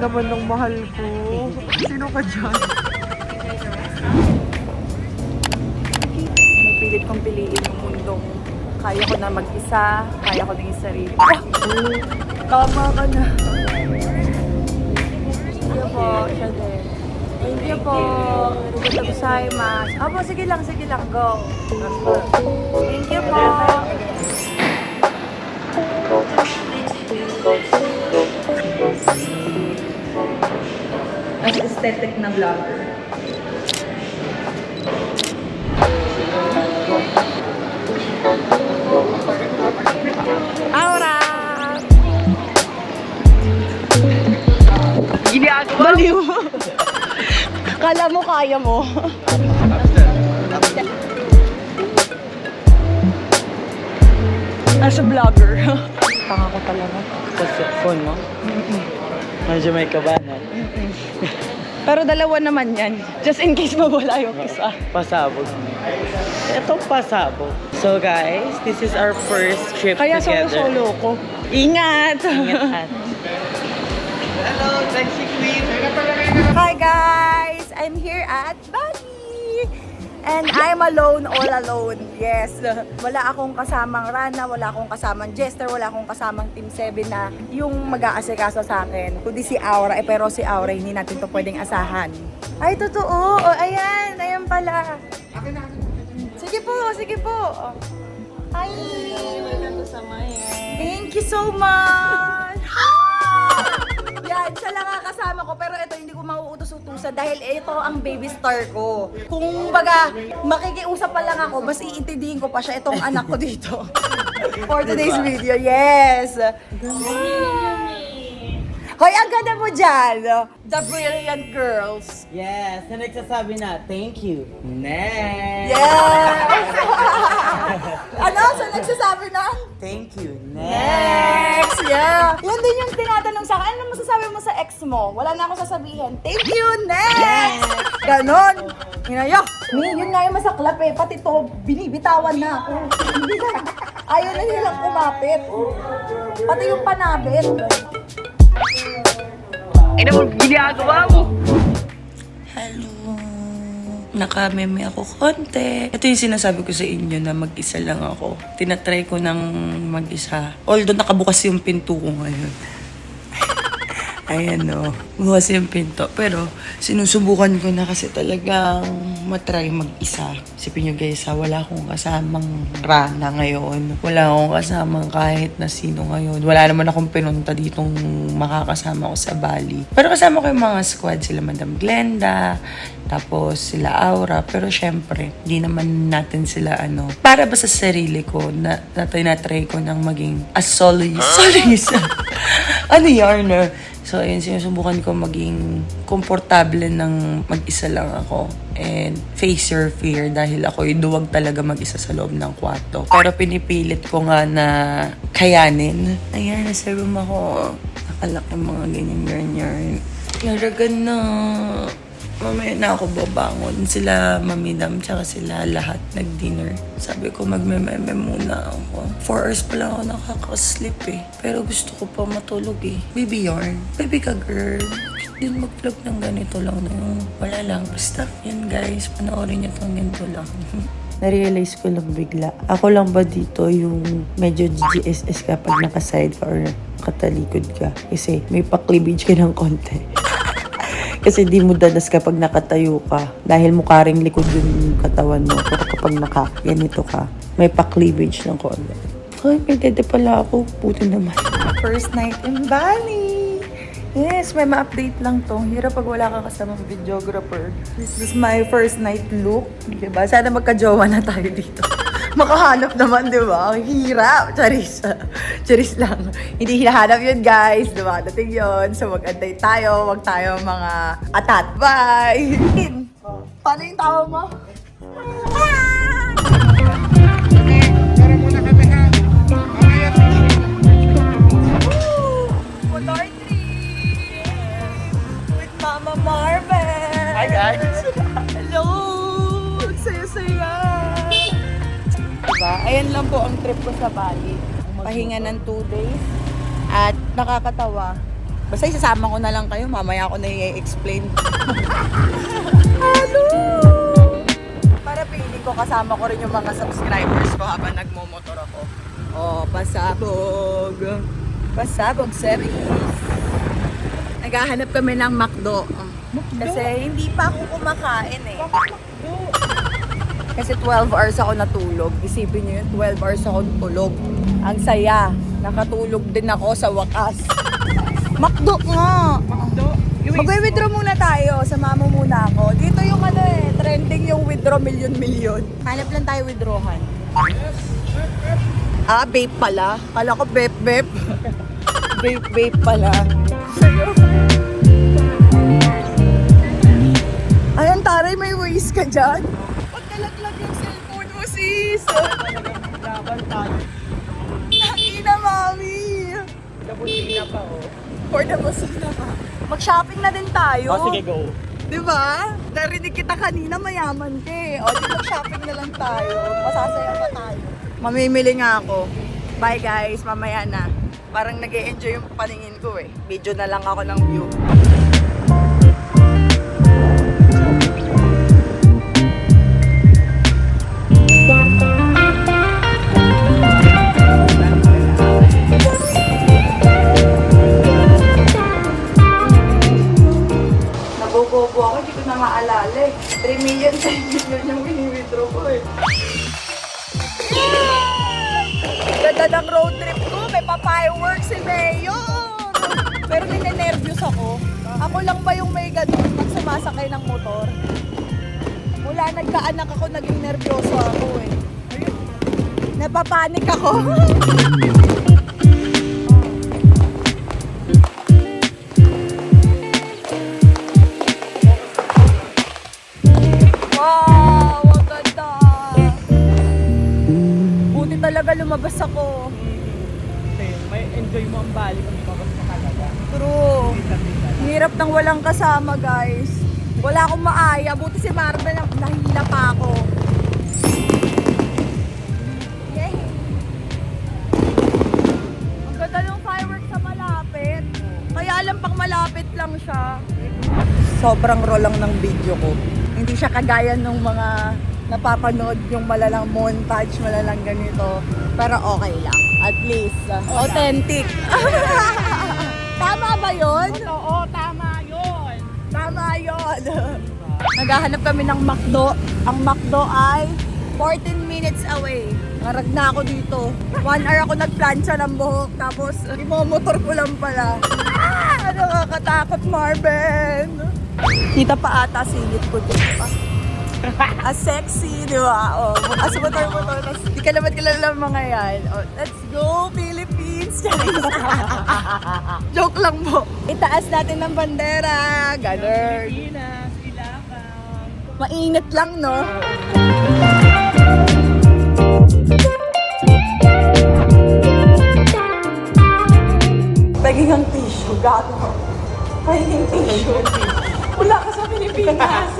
naman ng mahal ko. Sino ka dyan? Pilit kong piliin yung mundong kaya ko na mag-isa, kaya ko na yung sarili. Tama ka na. Thank you po, siya din. Thank you po. Arigatou gozaimasu. Apo, sige lang, go. Thank you po. As aesthetic na vlogger. Aura! Ginagawa! Baliw! Kala mo kaya mo. As a vlogger. Tanga ko talaga. Sa phone mo? Medyo may kaba, no? Pero dalawa naman yan. Just in case mawala yung isa. Pasabog. Itong pasabog. So guys, this is our first trip Kaya together. solo ko. Ingat! Ingat. Hello, Taxi Queen! Hi guys! I'm here at Bali! And I'm alone, all alone. Yes. Wala akong kasamang Rana, wala akong kasamang Jester, wala akong kasamang Team 7 na yung mag-aasikaso sa akin. Kundi si Aura. Pero si Aura, hindi natin to pwedeng asahan. Ay, totoo! O, ayan! Ayan pala. Sige po, sige po. Hi! Thank you so much! Yan, siya lang ang kasama ko, pero ito hindi ko mauutos-utusan dahil ito ang baby star ko. Kung baga, makikiusap pa lang ako, mas iintindihin ko pa siya itong anak ko dito. For today's video, yes! Hoy, ang ganda mo dyan! The Brilliant Girls! Yes, na nagsasabi na, thank you. Next! Yes! Ano? So nagsasabi na? Thank you. Next! Yeah! Yan din yung tinatanong sa akin. Ano masasabi mo sa ex mo? Wala na ako sasabihin. Thank you! Next! Ganon! Inayo! Yun nga yung masaklap eh. Pati to, binibitawan na ako. Ayaw na nilang kumapit. Pati yung panabit. Ano mo ginagawa mo? Hello. Nakameme ako konti. Ito yung sinasabi ko sa inyo na mag-isa lang ako. Tinatry ko ng mag-isa. Although nakabukas yung pinto ko ngayon. Ayan o. Bukas yung pinto. Pero sinusubukan ko na kasi talagang matry mag-isa. Isipin nyo guys ha, wala akong kasamang Rana ngayon. Wala akong kasamang kahit na sino ngayon. Wala naman akong pinunta ditong makakasama ko sa Bali. Pero kasama ko yung mga squad. Sila Madam Glenda, tapos sila Aura. Pero syempre, hindi naman natin sila para ba sa sarili ko na tinatry ko ng maging as soloist. Ano yarn So, ayun, sinusubukan ko maging komportable ng mag-isa lang ako. And face your fear dahil ako'y duwag talaga mag-isa sa loob ng kwarto. Pero pinipilit ko nga na kayanin. Ayan, nasa room ako. Nakalaki mga ganyan-ganyan. Naragan na. Mamaya na ako babangon. Sila mamidam tsaka sila lahat nag-dinner. Sabi ko magme-meme muna ako. 4 hours pa lang ako nakaka-sleep eh. Pero gusto ko pa matulog eh. Baby yarn. Baby ka girl. Din mag-vlog ng ganito lang na yung wala lang. Basta yan guys. Panoorin niyo itong ganito lang. Na-realize ko lang bigla. Ako lang ba dito yung medyo GSS kapag nakaside ka or nakatalikod ka? Kasi may pa-cleavage ka ng konti. Kasi di mo danas kapag nakatayo ka. Dahil mukha ring likod yung katawan mo. Pero kapag naka-ganito ka, may pa-cleavage ng konti. Ay, may dede pala ako. Puti naman. First night in Bali! Yes, may ma-update lang to. Hirap pag wala kang kasamang videographer. This is my first night look. Diba? Sana magka-jowa na tayo dito. Makahanap naman, di ba? Ang hirap. Charis. Charis lang. Hindi hinahanap yun, guys. Dumadating yun. So, mag-antay tayo. Huwag tayo mga atat. Bye! Paano yung tawa mo? Motor trip! With Mama Marvel! Hi guys! Hello! Saya-saya! Diba? Ayan lang po ang trip ko sa Bali. Pahinga ng 2 days. At nakakatawa. Basta isasama ko na lang kayo. Mamaya ako na i-explain. Ano? Para piling ko kasama ko rin yung mga subscribers ko habang nagmomotor ako. Oh, pasabog. Pasabog service. Naghahanap kami ng McDo. Kasi hindi pa ako kumakain eh. Kasi 12 hours ako natulog. Isipin nyo yun, 12 hours ako tulog. Ang saya. Nakatulog din ako sa wakas. McDo nga! Magwe-withdraw muna tayo. Sama mo muna ako. Dito yung ano eh, trending yung withdraw milyon-milyon. Hanap lang tayo withdrawhan. Ah, vape pala. Kala ko vape. Vape pala. Ayan, taray, may waste ka dyan. Pagkalaglag yung cellphone mo, sis. Nakina, mami. Dabusina pa, oh. For the busina pa. Mag-shopping na din tayo. Oh, sige, go. Diba? Narinig kita kanina, mayaman ka eh. O, di mag-shopping na lang tayo. Masasaya pa tayo. Mamimili nga ako. Bye guys, mamaya na. Parang nag-e-enjoy yung paningin ko eh. Video na lang ako ng view. Nabobobo ako, hindi ko na maalala eh. 3 million, 10 million yung wini-withdraw ko eh. Ganda ng road trip ko, may pa-fireworks si Mayon. Pero ninenervyos ako. Ako lang ba yung may ganun pag sumasakay ng motor? Mula nagkaanak ako, naging nervyoso ako eh. Napapanik ako. Wow, ang ganda. Buti talaga lumabas ako. May enjoy mo ang bali kung lumabas na talaga. True. Hirap nang walang kasama, guys. Wala akong maaya. Buti si Marvel, nahila pa ako. Yay! Ang ganda ng fireworks sa malapit. Kaya alam pang malapit lang siya. Sobrang raw lang ng video ko. Hindi siya kagaya nung mga napapanood yung malalang montage, malalang ganito. Pero okay lang. At least, authentic. Tama ba yun? Oo, tama yun. Tama yun. Naghahanap kami ng McDo. Ang McDo ay 14 minutes away. Ngarag na ako dito. 1 hour ako nagplancha ng buhok. Tapos, imomotor ko lang pala. Ah! Nakakatakot, Marvin. Kita pa ata singit ko dito. As sexy, di ba? Oh, as motor-motor. Di ka naman kilala ng mga yan. Oh, let's go, Philippines! Joke lang po. Itaas natin ng bandera. Ganun. Pilipinas, Ilocos. Mainit lang, no? Paging ang tissue, gato. Paging tissue. Wala ka sa Pilipinas.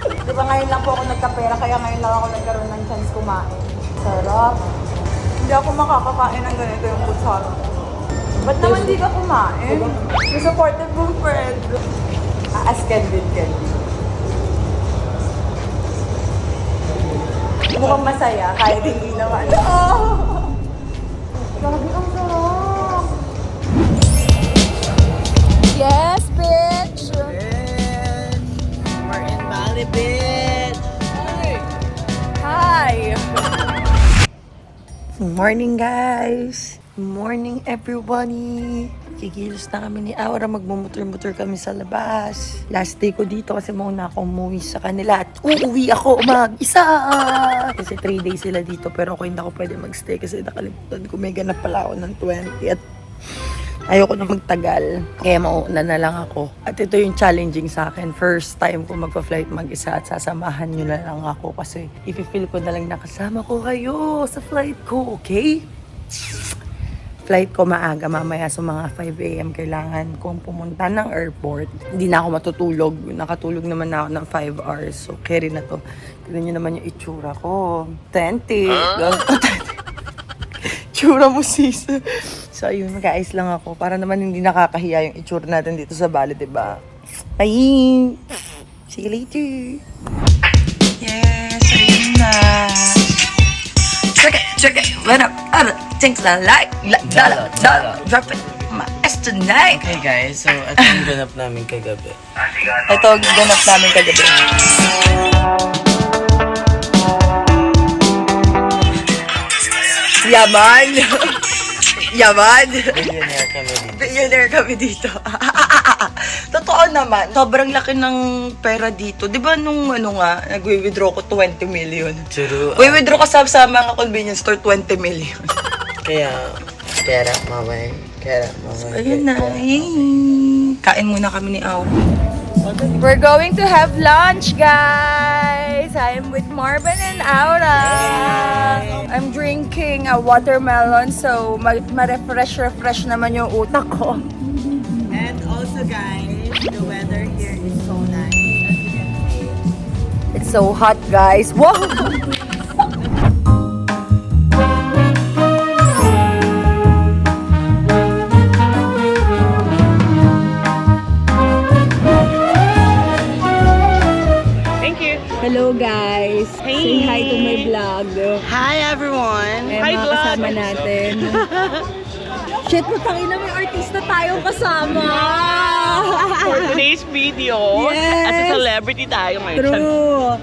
Di ba ngayon lang po ako nagkapera, kaya ngayon lang ako nagkaroon ng chance kumain. Sarap. Hindi ako makakakain ng ganito yung kutsara ko. Ba't naman di ka kumain? Yung supportive mong friend. As Kendall. Mukhang masaya, kahit hindi naman. Oh! Grabe ang sarap! Yes, bitch! We're in Bali, bitch. Hi! Good morning, guys! Good morning, everybody! Kikilos na kami ni Aura, magmumotor-motor kami sa labas. Last day ko dito kasi muna ako umuwi sa kanila at uuwi ako mag-isa! Kasi 3 days sila dito pero ako hindi ako pwede magstay kasi nakalimutan ko may ganap pala ako ng 20 at ayoko na magtagal. Kaya mauna na lang ako. At ito yung challenging sa akin. First time ko magpa-flight mag-isa at sasamahan nyo na lang ako kasi i-feel ko na lang nakasama ko kayo sa flight ko, okay? Flight ko maaga, mamaya sa mga 5 a.m. kailangan kong pumunta ng airport. Hindi na ako matutulog. Nakatulog naman na ako ng 5 hours. So, carry na to. Tignan nyo naman yung itsura ko. Authentic. Itsura mo, sis. So, ayun, mag-aayos lang ako para naman hindi nakakahiya yung itsura natin dito sa Bali, diba? Bye! See you later! Yes, ayun na! Check it, what up, things I like, dollar, drop it, my ass tonight! Okay guys, so ito yung ganap namin kagabi. Ito ang ganap namin kagabi. Yaman! Yaman! Billionaire kami dito. Billionaire kami dito. Totoo naman. Sobrang laki ng pera dito. Di ba nung nag-withdraw ko 20 million? True. Withdraw ka sa mga convenience store 20 million. Kaya, pera, mamay. Pera, mamay. Ayun na. Yay! Kain muna kami ni Au. We're going to have lunch, guys! I'm with Marvin and Aura. I'm drinking a watermelon, so ma-refresh naman yung utak ko. And also guys, the weather here is so nice. As you can see. It's so hot, guys. Whoa! Hello guys! Say hi to my vlog. Hi everyone! Eh, mga kasama natin. Shit, putangina, may artista tayong kasama! For today's video, Yes. as a celebrity tayo ngayon. True!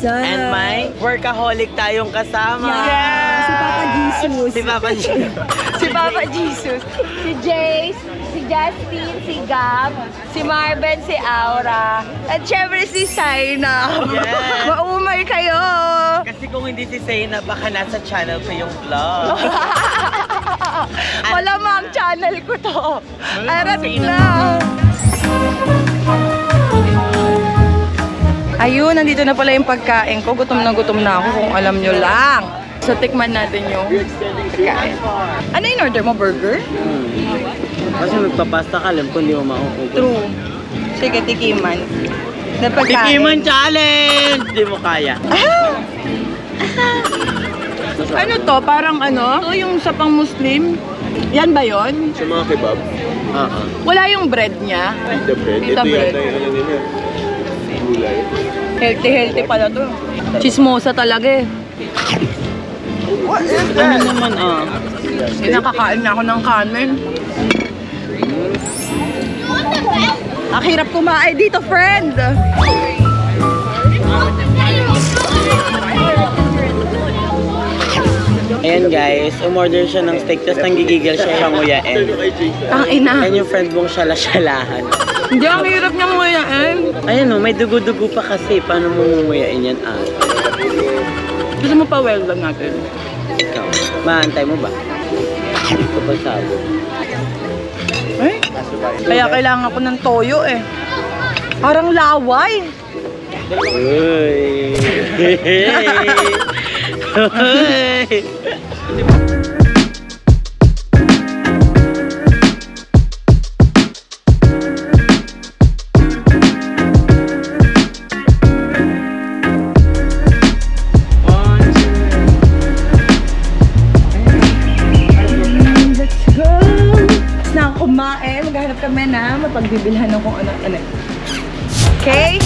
And my workaholic tayong kasama. Si Papa Jesus. Si Papa Jesus. Si Papa Jesus. Si Jace, si Justin, si Gab, si Marvin, si Aura. At syempre si Saina. Yes. Maumay kayo! Kasi kung hindi si Sayna, baka nasa channel ko yung vlog. Malamang channel ko to. Arap Sayna. na. Ayun, nandito na pala yung pagkain ko. Gutom na ako kung alam nyo lang. So, tikman natin yung pagkain. Ano yung order mo? Burger? Kasi magpapasta ka, alam ko hindi mo makukuha. True. Sige, tikiman. Na pagkain. Tikiman challenge! Hindi mo kaya. Ano to? Parang ano? Ito yung sa pang Muslim. Yan ba yon? Sa mga kebab, Wala yung bread niya. the bread. Pita Ito bread. yata yung ano nila. Gulay. Healthy pala to. Chismosa talaga eh. Ano naman Nakakain na ako ng kanin. Ang hirap kumain dito, friend. Ayan guys, umorder siya ng steak, tapos nanggigigil siya siyang nguyain. Ang ina. Ayan yung friend mong syala-syalahan. Hindi, ang hirap niyang nguyain. Ayan o, may dugo-dugo pa kasi. Paano mo nguyain yan Gusto mo pa well done natin? Ikaw, maantay mo ba? Ito pa sabo. Eh? Kaya kailangan ko ng toyo eh. Parang laway. Uy! Uy! Let's go! Na kumain, maghanap kami na mapagbibilhan ng kung ano. Okay?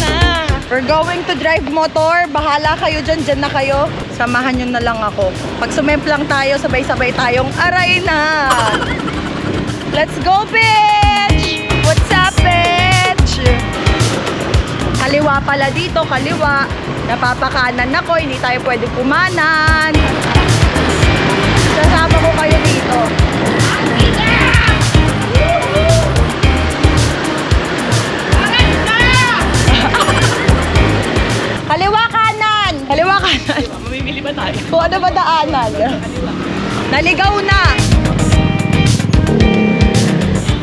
We're going to drive motor. Bahala kayo dyan na kayo. Samahan nyo na lang ako. Pag sumemplang tayo, sabay-sabay tayong aray na. Let's go, bitch! What's up, bitch? Kaliwa pala dito, kaliwa. Napapakanan ako, hindi tayo pwede kumanan. Sasama ko kayo dito. Kaliwa kanan! Kaliwa kanan! Mamimili ba tayo? Kung ano ba daanan? Naligaw na!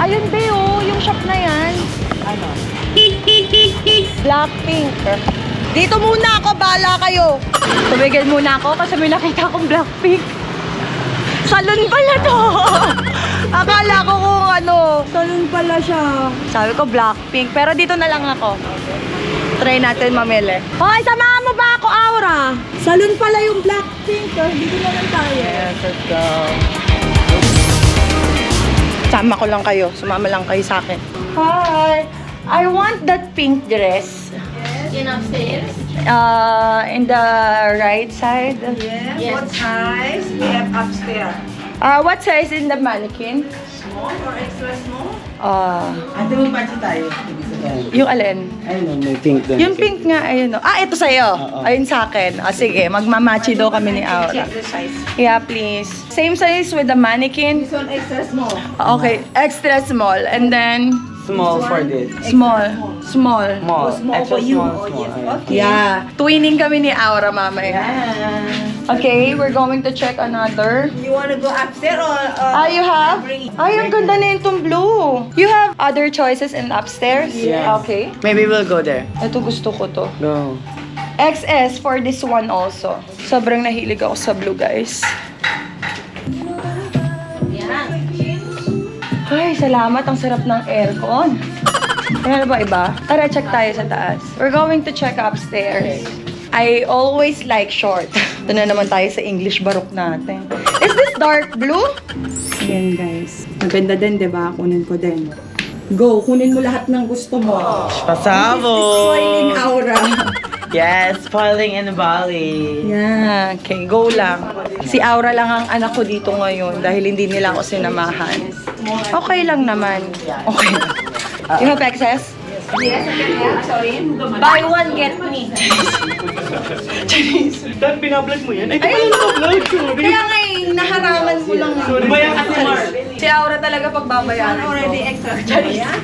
Ayun ba yung shop na yan? Ano? Blackpink. Dito muna ako, bahala kayo. Tumigil muna ako kasi may nakita akong Blackpink. Salon pala to! Akala ko kung ano. Salon pala siya. Sabi ko Blackpink, pero dito na lang ako. Try natin mamili. Hoy, samahan mo ba ako, Aura? Salon pala yung Blackpink. Dito na lang tayo. Yes, let's go. Sama ko lang kayo. Sumama lang kayo sa akin. Hi! I want that pink dress. In upstairs? In the right side. Yes. What size? We have upstairs. What size in the mannequin? Small or extra small? Ate, magpatsi tayo. Yung alin? Ayun, may pink doon. Yung pink nga, ayun o. Ito sa'yo. Oo. Ayun sa akin. Sige, magmamachi daw kami ni Aura. Check the size. Yeah, please. Same size with the mannequin. This one extra small. Okay, extra small. And then, Small for this. small. Small. Small. Small Extra for you. small, Oh, small. yes. Ayun. Okay. Yeah. Twinning kami ni Aura mamaya. Yeah. Okay, we're going to check another. You want to go upstairs or? You have? Ay, ang ganda na itong blue. You have other choices in upstairs? Yes. Okay. Maybe we'll go there. Ito gusto ko to. Go. XS for this one also. Sobrang nahilig ako sa blue, guys. Ay, salamat. Ang sarap ng aircon. Ano ba iba? Tara, check tayo sa taas. We're going to check upstairs. I always like short. Ito na naman tayo sa English barok natin. Is this dark blue? Ayan, guys. Maganda din, di ba? Kunin ko din. Go, kunin mo lahat ng gusto mo. Pasabog! Spoiling Aura. Yes, spoiling in Bali. Yeah, okay, go lang. Si Aura lang ang anak ko dito ngayon dahil hindi nila ako sinamahan. Okay lang naman. Okay. You have excess? Yes, okay. Sorry. Buy one, get me. Dad, binablog mo yan? Ay, Ay, vlog, sorry. kaya nga naharaman mo lang. Bayan kasi, Mar. Si Aura talaga pagbabayaran ko. Already extra small, yeah?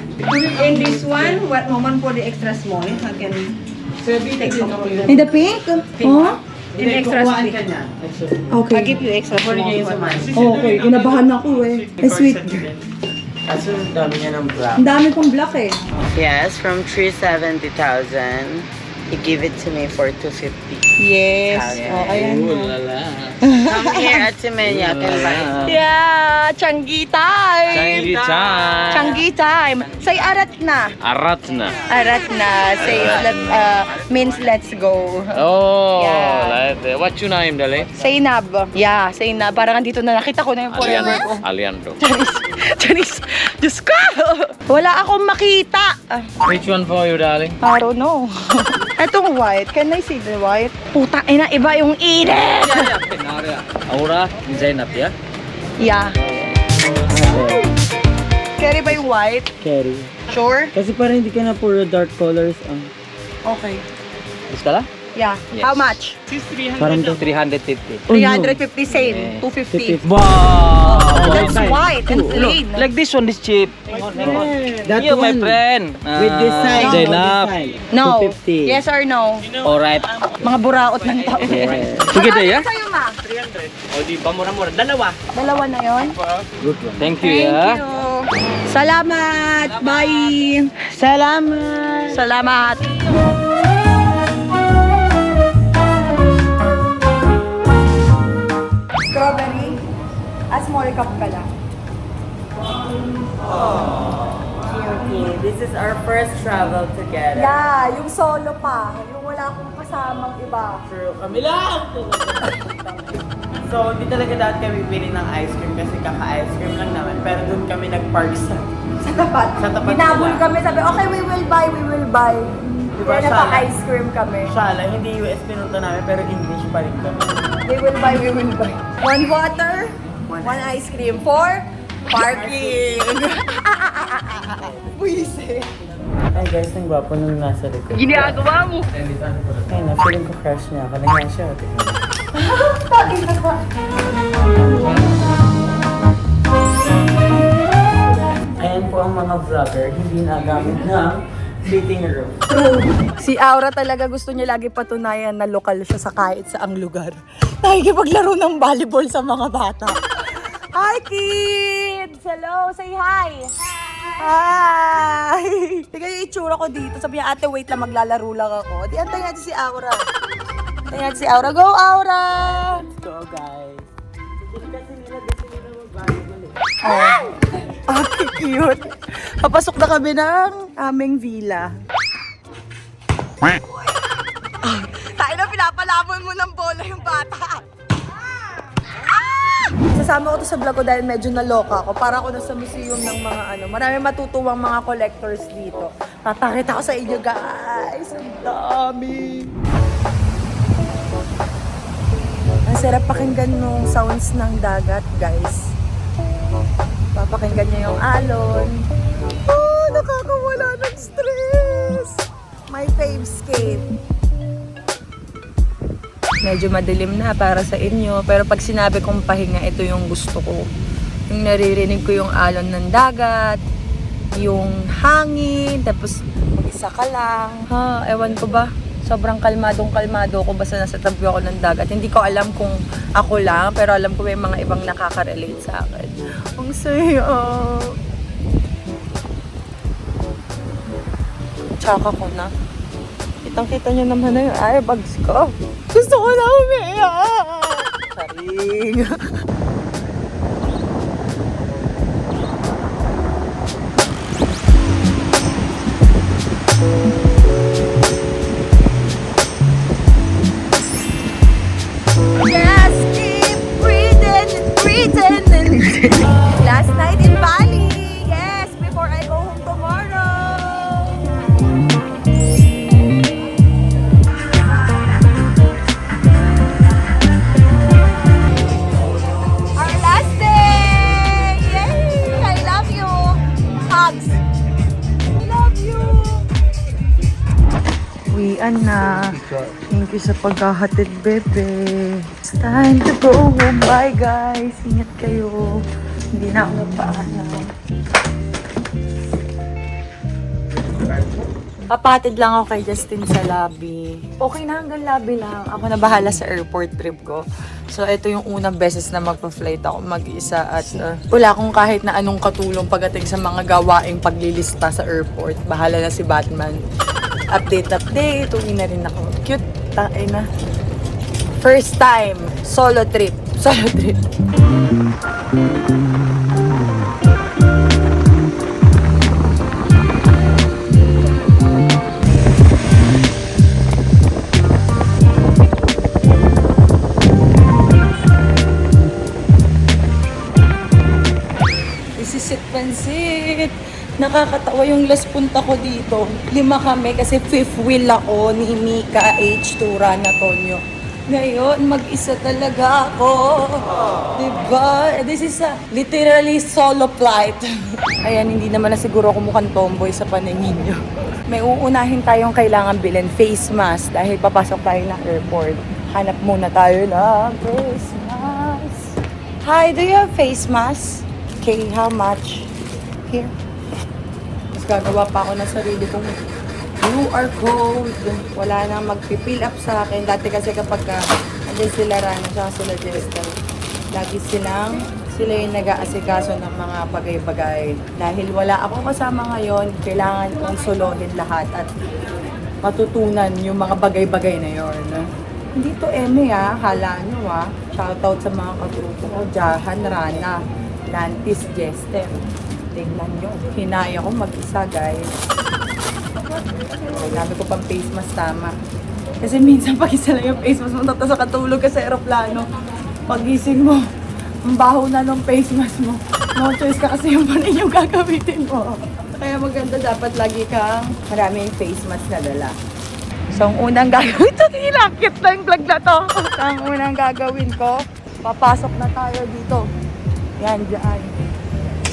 And this one, what moment for the extra small? I can take some for you. In the pink? Oh? In extra Kuhaan small. ka niya. Okay. I'll give you extra small. Okay, inabahan ako eh. Ay, sweet girl. Kaso, dami niya ng black. Ang dami pong black eh. Yes, from 370,000, he give it to me for 250. Yes. Okay. Okay, yan. Come here at Semenya, can buy. Yeah, Changi time! Changi time. Changi time! Say arat na. Aratna. Arat na. Say means let's go. Oh, Yeah. like, what's your name, darling? Zainab. Yeah, Zainab. Parang andito na nakita ko na yung forever ko. Aliando. Chinese. Diyos ko! Wala akong makita. Which one for you, darling? I don't know. Etong white. Can I see the white? Puta, ina, iba yung init! Aura, Zainab, yeah? Yeah. Carry ba yung white? Carry. Sure? Kasi parang hindi ka na puro dark colors. Okay. Gusto ka? Yeah. Yes. How much? Parang to 350. 350 same. 250. Wow! That's white and plain. Like this one is cheap. That You, my one. friend. With this side. Zainab. No. 250. Yes or no? Alright. Mga buraot ng tao. Sige, day, yeah? Sa'yo, ma? O, di ba mura-mura? Dalawa. Dalawa na yon. Thank you, Thank yeah? you. Salamat. Bye. Salamat. Salamat. Strawberry. Small cup ka lang. Okay, this is our first travel together. Yeah, yung solo pa. Yung wala akong kasamang iba. True. Kami lang! So, di talaga dapat kami pili ng ice cream kasi kaka-ice cream lang naman. Pero doon kami nag-park sa... Sa tapat. Sa tapat Binabol nila. kami. Sabi, okay, we will buy, we will buy. Diba, Kaya napa-ice cream kami. Shala, hindi US pinunta namin pero English pa rin kami. We will buy, we will buy. One water, one ice cream for parking. Buise. Ay guys, ang gwapo nung nasa likod. Ginagawa mo. Ay, na-feeling ko crush niya. Kanina siya. Ayan po ang mga vlogger, hindi nagamit ng fitting room. Si Aura talaga gusto niya lagi patunayan na lokal siya sa kahit saang lugar. Nakikipaglaro ng volleyball sa mga bata. Hi, kids! Hello! Say hi! Hi! Tingnan yung itsura ko dito. Sabi niya, ate, wait lang, maglalaro lang ako. Di, antay natin si Aura. Antay natin si Aura. Go, Aura! Let's go guys. Kasi nila mag-volleyball eh. Oh. Ah, cute. Papasok na kami ng aming villa. Tayo na, pinapalabon mo ng bola yung bata. Ah! Isasama ko to sa vlog ko dahil medyo naloka ako. Para ako nasa museum ng mga marami matutuwang mga collectors dito. Papakita ko sa inyo guys. Ang dami. Ang sarap pakinggan yung sounds ng dagat guys. Papakinggan niyo yung alon. Oh, nakakawala ng stress. My favescape. Medyo madilim na para sa inyo. Pero pag sinabi kong pahinga, ito yung gusto ko. Yung naririnig ko yung alon ng dagat, yung hangin, tapos mag-isa ka lang. Ha, ewan ko ba? Sobrang kalmadong kalmado ko basta nasa tabi ako ng dagat. Hindi ko alam kung ako lang, pero alam ko may mga ibang nakaka-relate sa akin. Ang saya. Tsaka ko na. Kitang-kita nyo naman na yung eyebags ko. Gusto ko na umiyak! Saring! Yes! Keep breathing, breathing! Last night in Bali! Yes! Before I go home tomorrow! Our last day! Yay! I love you! Hugs! I love you! Uwian na. Thank you sa paghahatid, bebe. It's time to go home. Bye, guys. Ingat kayo. Hindi na ako nagpaalam. Papatid lang ako kay Justin sa lobby. Okay na hanggang lobby lang. Ako na bahala sa airport trip ko. So, ito yung unang beses na magpa-flight ako mag-isa at wala akong kahit na anong katulong pagdating sa mga gawaing paglilista sa airport. Bahala na si Batman. Update. Uwi na rin ako. Cute. Tae na. First time. Solo trip. Pansit. Nakakatawa yung last punta ko dito. 5 kami kasi 5th wheel ako ni Mika H. Tura na Tonyo. Ngayon, mag-isa talaga ako. Diba? This is a literally solo flight. Ayan, hindi naman na siguro ako mukhang tomboy sa paningin nyo. May uunahin tayong kailangan bilhin, face mask, dahil papasok tayo ng airport. Hanap muna tayo ng face mask. Hi, do you have face mask? Okay, how much? Here. Mas gagawa pa ako ng sarili kong QR code. Wala nang magpipill up sa akin. Dati kasi kapag andyan sila Rana, tsaka sila Jester, lagi sila yung nag-aasikaso ng mga bagay-bagay. Dahil wala akong kasama ngayon, kailangan kong solohin lahat at matutunan yung mga bagay-bagay na yon. Hindi to eme hala nyo Shoutout sa mga kagrupo ko, Jahan, Rana, Lantis, Jester. Tingnan nyo. Hinaya ko mag-isa, guys. Kailangan ko pang face mask tama. Kasi minsan pag isa lang yung face mask mo, tapos katulog ka sa aeroplano. Pagising mo, ang baho na ng face mask mo. No choice ka kasi yung panin yung gagamitin mo. Kaya maganda dapat lagi kang maraming face mask na dala. So, ang unang gagawin, ito nilakit na yung vlog na to. Ang unang gagawin ko, papasok na tayo dito. Yan, dyan.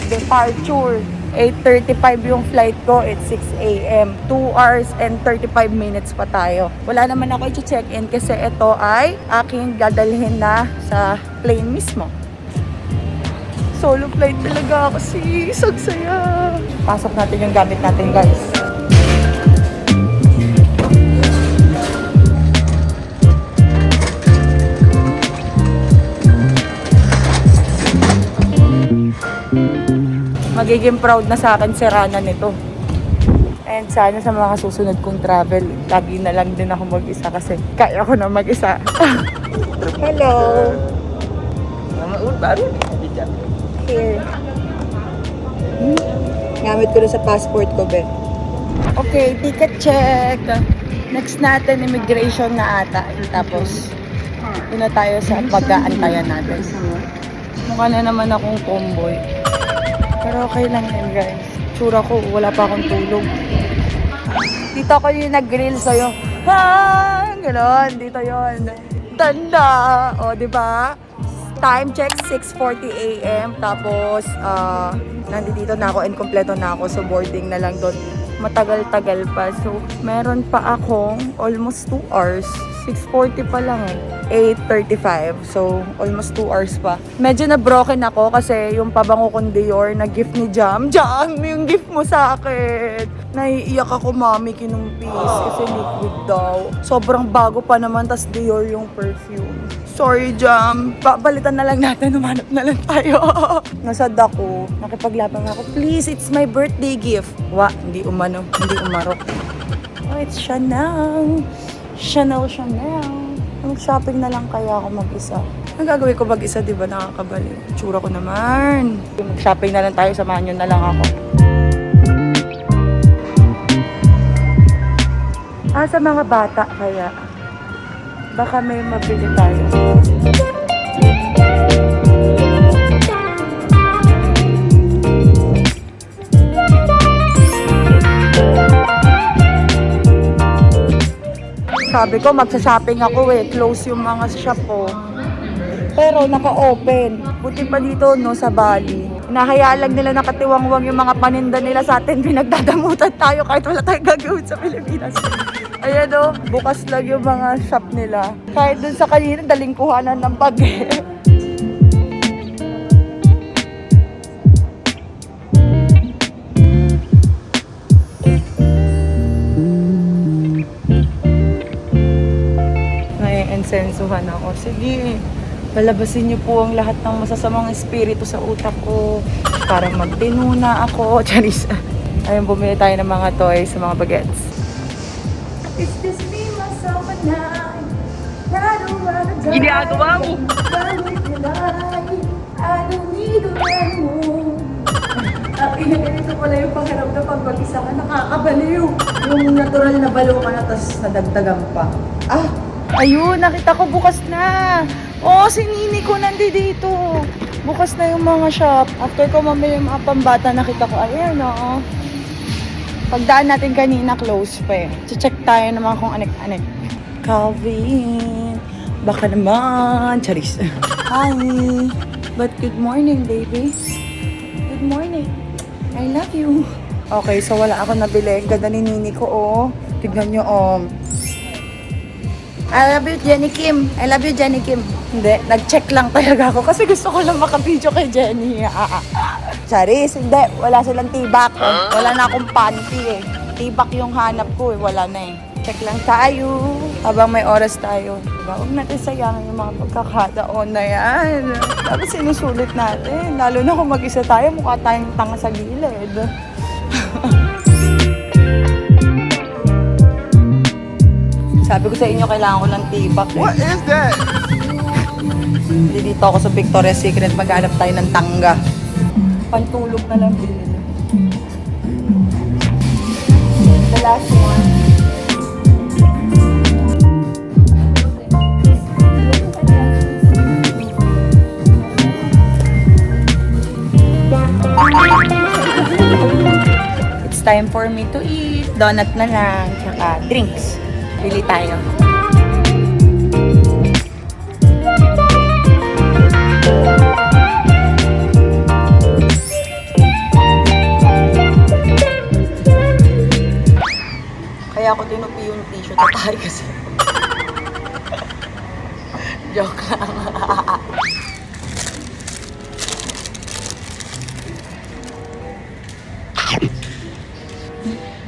Departure. 8:35 yung flight ko. It's 6 a.m. 2 hours and 35 minutes pa tayo. Wala naman ako i-check-in kasi ito ay aking dadalhin na sa plane mismo. Solo flight talaga kasi sagsaya. Pasok natin yung gamit natin, guys. Magiging proud na sa akin si Rana nito. And sana sa mga susunod kong travel, lagi na lang din ako mag-isa kasi kaya ko na mag-isa. Hello! Here. Gamit ko na sa passport ko, be. Okay, ticket check. Next natin, immigration na ata. Tapos, doon na tayo sa pag-aantayan natin. Mukha na naman akong tomboy. Pero okay lang yan, guys. Tsura ko, wala pa akong tulog. Dito ako yung nag-grill sa'yo. Ha! Ganon, dito yon. Tanda! O, di ba? Time check, 6:40 a.m. Tapos, nandito na ako and kompleto na ako. So, boarding na lang doon. Matagal-tagal pa. So, meron pa akong almost 2 hours. 6:40 pa lang eh. 8:35. So, almost 2 hours pa. Medyo na-broken ako kasi yung pabango kong Dior na gift ni Jam. Jam, yung gift mo sa akin. Naiiyak ako, mami, kinumpis. Kasi liquid daw. Sobrang bago pa naman, tas Dior yung perfume. Sorry, Jam. Babalitan na lang natin. Humanap na lang tayo. Nasad ako. Nakipaglaban ako. Please, it's my birthday gift. Wa, hindi umano. Hindi umarok. Oh, it's Chanel. Chanel. Mag-shopping na lang kaya ako mag-isa. Ang gagawin ko mag-isa, di ba? Nakakabali. Tsura ko naman. Mag-shopping na lang tayo. Samahan nyo na lang ako. Sa mga bata kaya. Baka may mabili tayo. Sabi ko, magsa-shopping ako eh. Close yung mga shop ko. Pero naka-open. Buti pa dito, no, sa Bali. Hinahayaan lang nila nakatiwangwang yung mga paninda nila sa atin. Pinagdadamutan tayo kahit wala tayong gagawin sa Pilipinas. Ayan o, bukas lang yung mga shop nila. Kahit dun sa kanina, daling kuhanan ng bag eh. Nai-insensuhan ako. Sige, palabasin niyo po ang lahat ng masasamang espiritu sa utak ko. Parang magtinuna ako. Charis. Ayun, bumili tayo ng mga toys sa mga bagets. It's just me, myself, and I don't wanna die. Ginagawa mo! I don't need to anymore. Ganito pala yung pakiramdam pag mag-isa ka, nakakabaliw. Yung natural na balo ka na, tapos nadagdagan pa. Ayun, nakita ko bukas na. Si Nini ko nandito. Bukas na yung mga shop. After ko mamili yung mga pambata, nakita ko, ayan o. Pagdaan natin kanina, close pa eh. Check tayo naman kung anek-anek. Calvin, baka naman. Charis. Hi. But good morning, baby. Good morning. I love you. Okay, so wala ako nabili. Ganda ni Nini ko, oh. Tignan nyo, I love you, Jenny Kim. I love you, Jenny Kim. Hindi, nag-check lang talaga ako kasi gusto ko lang makabidyo kay Jenny. Charis, hindi. Wala silang tibak. Wala na akong panty eh. Tibak yung hanap ko eh. Wala na eh. Check lang tayo. Habang may oras tayo. Diba? Huwag natin sayangin yung mga pagkakataon na yan. Tapos sinusulit natin. Lalo na kung mag-isa tayo, mukha tayong tanga sa gilid. Sabi ko sa inyo, kailangan ko ng tibak. What is that? Dito ako sa Victoria's Secret, maghanap tayo ng tangga. Pantulog na lang din. The last one. It's time for me to eat. Donut na lang, tsaka drinks. Bili tayo. Kaya ako tinupi yung t-shirt at tayo kasi. Joke lang.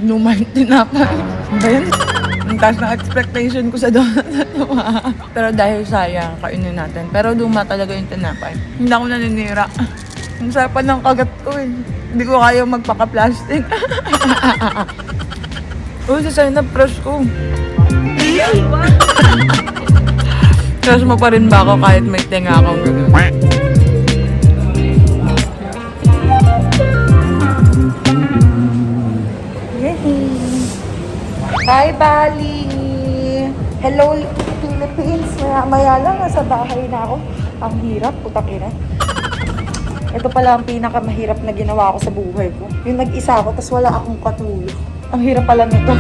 Lumang tinapay. Ba yun? Ang taas na expectation ko sa donut na ito. Pero dahil sayang, kainin natin. Pero luma talaga yung tinapay. Hindi ako naninira. Ang sarap pa ng kagat ko eh. Hindi ko kaya magpaka-plastic. Sasay na brush ko. Crush mo pa rin ba ako kahit may tenga akong gagawin? Hi, Bali! Hello, Philippines! Maya lang, nasa bahay na ako. Ang hirap, putak ina. Ito pala ang pinakamahirap na ginawa ko sa buhay ko. Yung nag-isa ako, tas wala akong katulog. Ang hirap pala nito.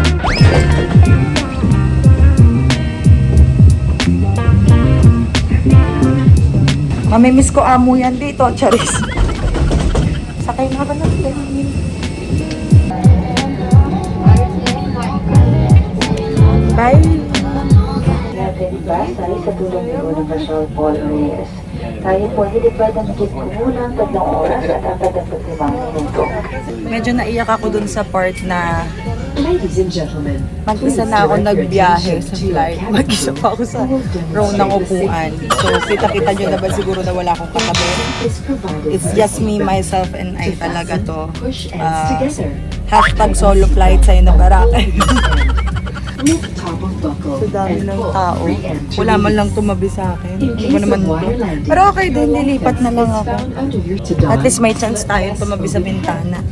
Mamimiss ko amo yan dito, Charis. Sakay na ba natin? Bye! Basta sa tulong ni Universal Paul Reyes. Tayo po nilipad ang higit kumulang 3 oras at 45 minuto. Medyo naiyak ako dun sa part na Ladies and gentlemen, mag-isa na ako nagbiyahe sa flight. Mag-isa pa ako sa row ng upuan. So, kita-kita nyo na ba siguro na wala akong katabi? It's just me, myself, and I talaga to. Hashtag solo flight sa'yo na Boracay. So, dami ng tao. Wala man lang tumabi sa akin. Hindi ko naman ito. Pero okay din, nilipat na lang ako. At least may chance tayo tumabi sa bintana.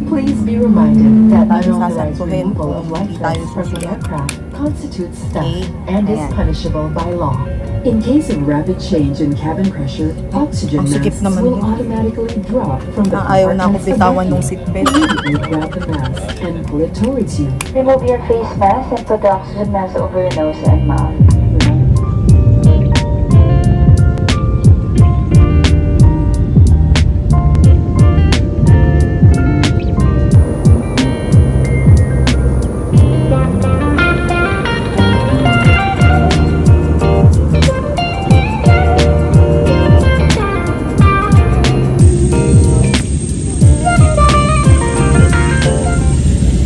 Please be reminded that unauthorized Sasantuhin removal of kung hindi tayo lifelines from the susunod. aircraft constitutes theft Okay. and is Ayan. punishable by law. In case of rapid change in cabin pressure, oxygen Ang sikip masks naman will yun. automatically drop from the Ayaw na ako compartments bitawan above ng you. seatbelt. Immediately grab the mask and pull it towards you. Remove your face mask and put the oxygen mask over your nose and mouth.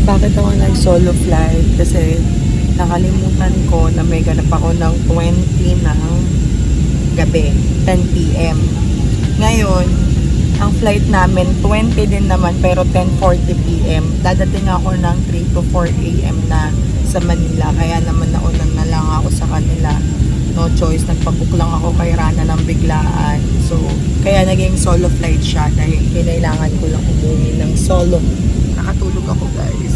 Bakit ako nag-solo flight? Kasi nakalimutan ko na may ganap ako ng 20 ng gabi, 10 p.m. Ngayon, ang flight namin 20 din naman pero 10:40 p.m. Dadating ako ng 3 to 4 a.m. na sa Manila. Kaya naman naunan na lang ako sa kanila. No choice, nagpabook lang ako kay Rana ng biglaan. So, kaya naging solo flight siya dahil kailangan ko lang umuwi ng solo. Nakatulog ako, guys.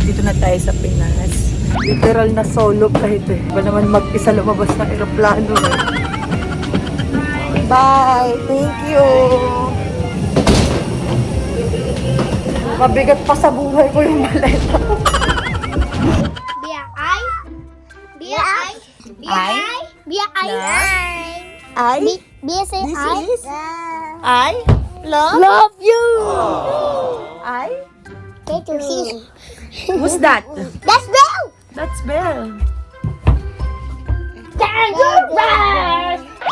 Dito na tayo sa Pinas. Literal na solo flight eh. Ba naman mag-isa lumabas ng aeroplano eh. Bye! Thank you! Mabigat pa sa buhay ko yung maleta. I love you! I? Who's that? That's Bill! That's Belle.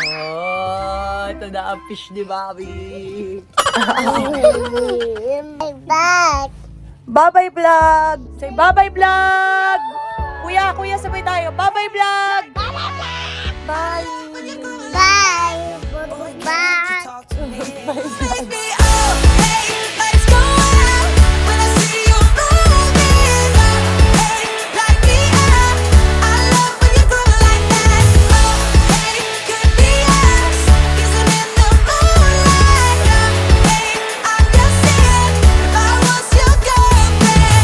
Oh, ito na ang fish ni Bobby. I'm back. Bye-bye vlog! Say bye-bye vlog! Kuya, sabay tayo. Bye-bye vlog! Bye! Bye.